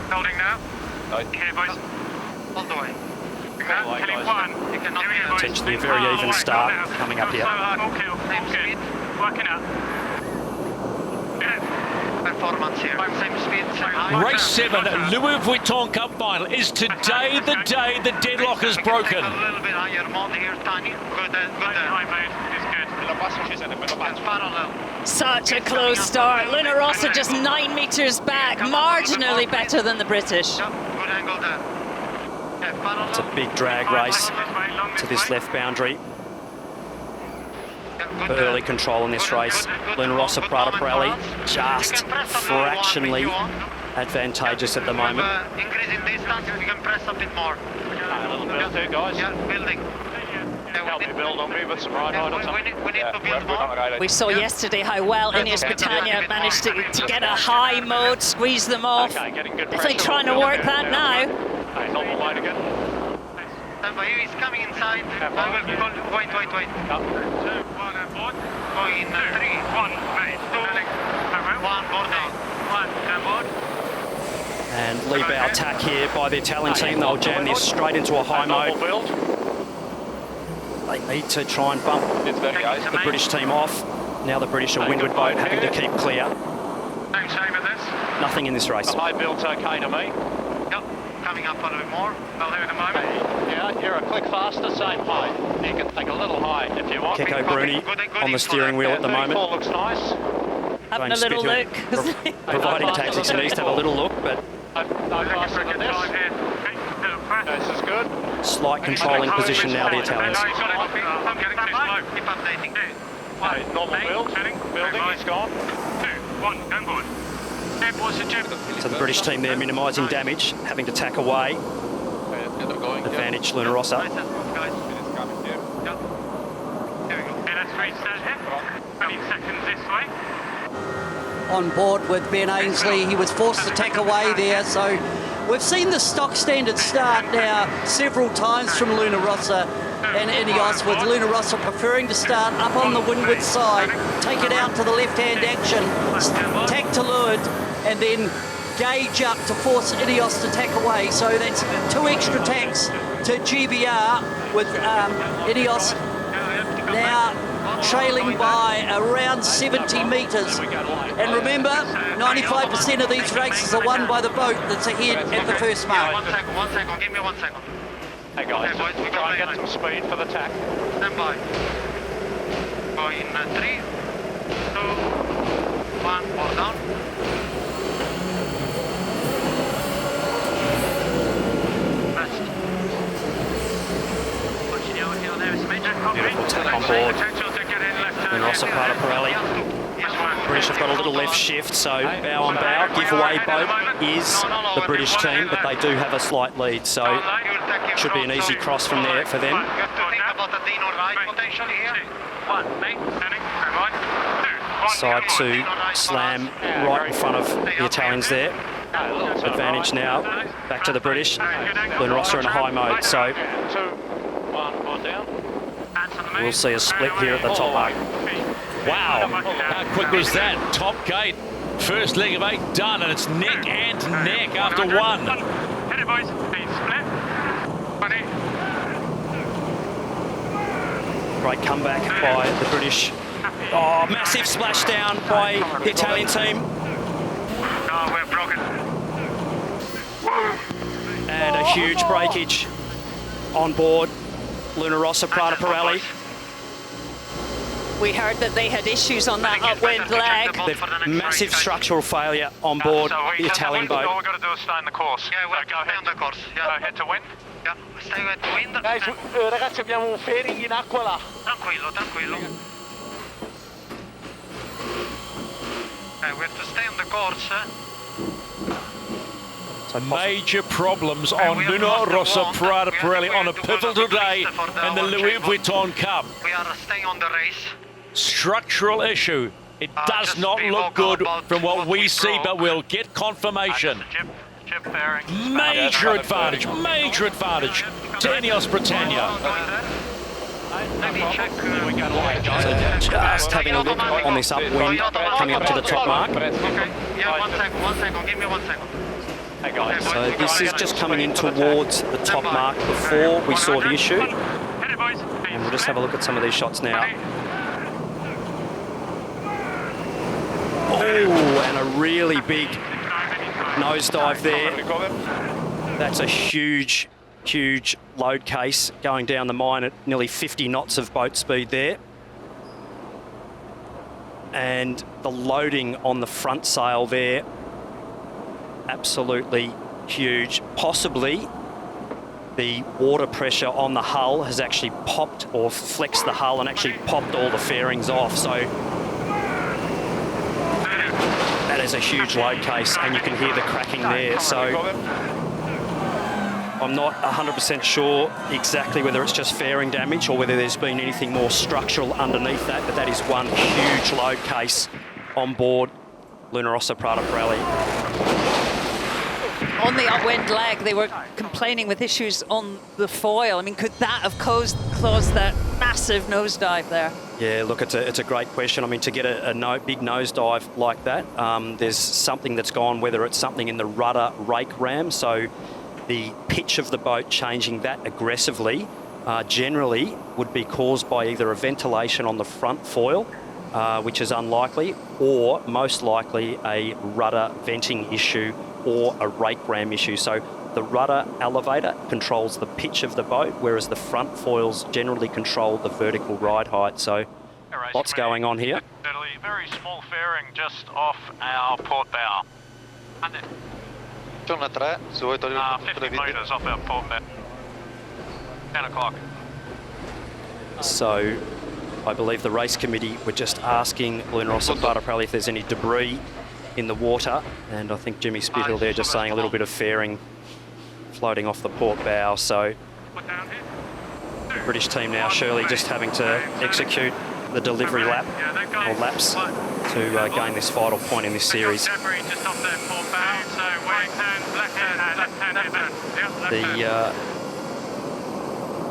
Holding now. Here, boys. All the way. Potentially a very even start coming up here. All good. Working out. Performance here. Same speed, same height. Race 7, Louis Vuitton Cup Final is today the day the deadlock is broken. A little bit higher mode here, Tanya. Good. Such a close start. Luna Rossa just 9 meters back, marginally better than the British. Good angle there. It's a big drag race to this left boundary. Early control in this race. Rossa Prada Pirelli just fractionally advantageous at the moment. Increase in distance, we can press a bit more. A little bit too, guys. Yeah, building. Help me build on me with some ride or something. We need to build more. We saw yesterday how well INEOS Britannia managed to get a high mode, squeeze them off. Okay, getting good Definitely pressure. trying to work that now. Okay, normal line again. He's coming inside. I will call. Wait. 2, 1 and board. Going in 3, 1, mate. 2, 1, board down. 1, and board. And lead bow attack here by the Italian team. They'll jam this straight into a high mode. Build. They need to try and bump the British team off. Now the British are windward boat, having to keep clear. Same at this. Nothing in this race. The high build's okay to me. Yep, coming up a little bit more. I'll do it in a moment. Yeah, you're a click faster, same height. You can take a little high if you want. Keko Bruni on the steering wheel at the moment. 34 looks nice. Having a little look. Providing tactics, he needs to have a little look, but No faster than this. This is good. slight controlling position now, the Italians. I'm getting too slow. Keep updating. Okay, normal build. Building, he's gone. 2, 1, go board. So the British team there minimising damage, having to tack away. Advantage Luna Rossa. Let's restart here. 20 seconds this way. On board with Ben Ainsley. He was forced to tack away there, so we've seen the stock standard start now several times from Luna Rossa and INEOS, with Luna Rossa preferring to start up on the windward side, take it out to the left-hand action, tack to leeward, and then gauge up to force INEOS to tack away. So that's 2 extra tacks to GBR, with INEOS now trailing by around 70 metres. And remember, 95% of these races are won by the boat that's ahead at the first mark. 1 second, give me 1 second. Hey guys, Okay, boys, we try and got get some speed for the tack. Stand by. Go in 3, 2, 1, board down. Rest. Beautiful tack on board. Rossa Prada Pirelli. British have got a little left shift, so bow on bow. Giveaway boat is the British team, but they do have a slight lead, so should be an easy cross from there for them. Side 2 slam right in front of the Italians there. Advantage now back to the British. Luna Rossa in a high mode, so 2, 1, board down. we'll see a split here at the top mark. Wow, how quick was that? Top gate, first leg of 8 done, and it's neck and neck after 1. Hit it, boys. Split. 20. Great comeback by the British. Oh, massive splashdown by the Italian team. No, we're broken. And a huge breakage on board Luna Rossa Prada Pirelli. We heard that they had issues on that upwind leg. They've massive structural failure on board the Italian boat. All we've got to do is stay in the course. Yeah, we're go ahead. on the course. Yeah. Head to wind. Yeah, stay at the wind. Guys, ragazzi, abbiamo un fairing in acqua là. Tranquillo. We have to stay on the course. Major problems on Luna Rossa Prada Pirelli on a pivotal day in the Louis Vuitton Cup. We are staying on the race. Structural issue. It does just not be look vocal good about from what we see, broke. but we'll get confirmation. Chip bearing. Major advantage to INEOS Britannia. Maybe check. Just having a look on this upwind, coming up to the top mark. Okay, yeah, 1 second. Give me 1 second. Hey guys. So this is just coming in towards the top mark before we saw the issue. And we'll just have a look at some of these shots now. Oh, and a really big nosedive there. That's a huge, huge load case going down the mine at nearly 50 knots of boat speed there. And the loading on the front sail there, absolutely huge. Possibly the water pressure on the hull has actually popped or flexed the hull and actually popped all the fairings off. So that is a huge load case, and you can hear the cracking there. So I'm not 100% sure exactly whether it's just fairing damage or whether there's been anything more structural underneath that, but that is one huge load case on board Rossa Prada Pirelli. On the upwind leg, they were complaining with issues on the foil. I mean, could that have caused that massive nosedive there? Yeah, look, it's a great question. I mean, to get a big nosedive like that, there's something that's gone, whether it's something in the rudder rake ram, so the pitch of the boat changing that aggressively generally would be caused by either a ventilation on the front foil, which is unlikely, or most likely a rudder venting issue or a rake ram issue. So the rudder elevator controls the pitch of the boat, whereas the front foils generally control the vertical ride height. So lots going on here. Very small fairing just off our port bow. 50 metres off our port bow. 10 o'clock. So I believe the race committee were just asking Rossa Prada Pirelli if there's any debris in the water, and I think Jimmy Spithill there just saying a little bit of fairing floating off the port bow. So the British team now, Shirley, just having to execute the delivery lap or laps to gain this final point in this series. The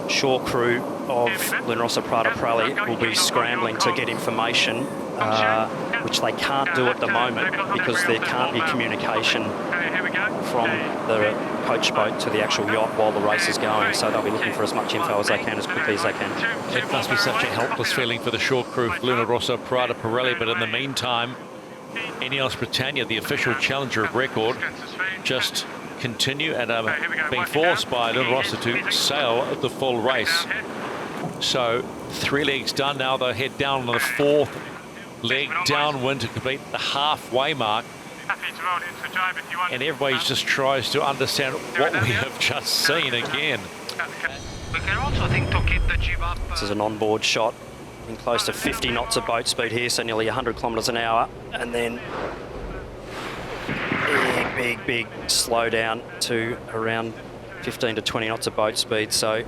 shore crew of Rossa Prada Pirelli will be scrambling to get information, which they can't do at the moment because there can't be communication from the coach boat to the actual yacht while the race is going. So they'll be looking for as much info as they can, as quickly as they can. It must be such a helpless feeling for the shore crew of Rossa Prada Pirelli, but in the meantime, INEOS Britannia, the official challenger of record, just continue and are being forced by Rossa to sail the full race. So 3 legs done now. They'll head down on the 4th leg downwind to complete the halfway mark. And everybody just tries to understand what we have just seen again. We can also think to keep the jib up. This is an onboard shot in close to 50 knots of boat speed here, so nearly 100 kilometres an hour, and then big slow down to around 15 to 20 knots of boat speed. So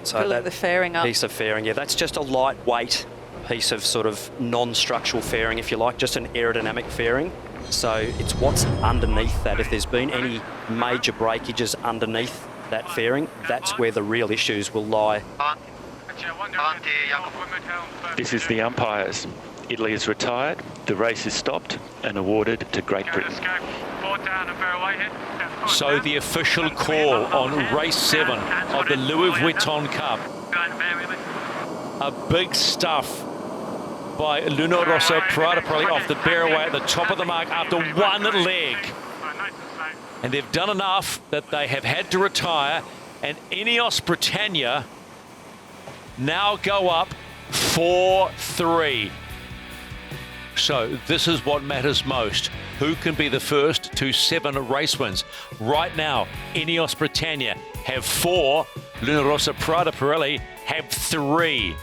Pulling the fairing up. Piece of fairing, yeah, that's just a lightweight piece of sort of non-structural fairing, if you like, just an aerodynamic fairing. So it's what's underneath that. If there's been any major breakages underneath that fairing, that's where the real issues will lie. This is the umpires. Italy is retired, the race is stopped and awarded to Great Britain. So the official call on race 7 of the Louis Vuitton Cup. A big stuff by Rossa Prada Pirelli off the bearaway at the top of the mark after 1 leg. And they've done enough that they have had to retire, and INEOS Britannia now go up 4-3. So this is what matters most. Who can be the first to 7 race wins? Right now, INEOS Britannia have 4, Rossa Prada Pirelli have 3.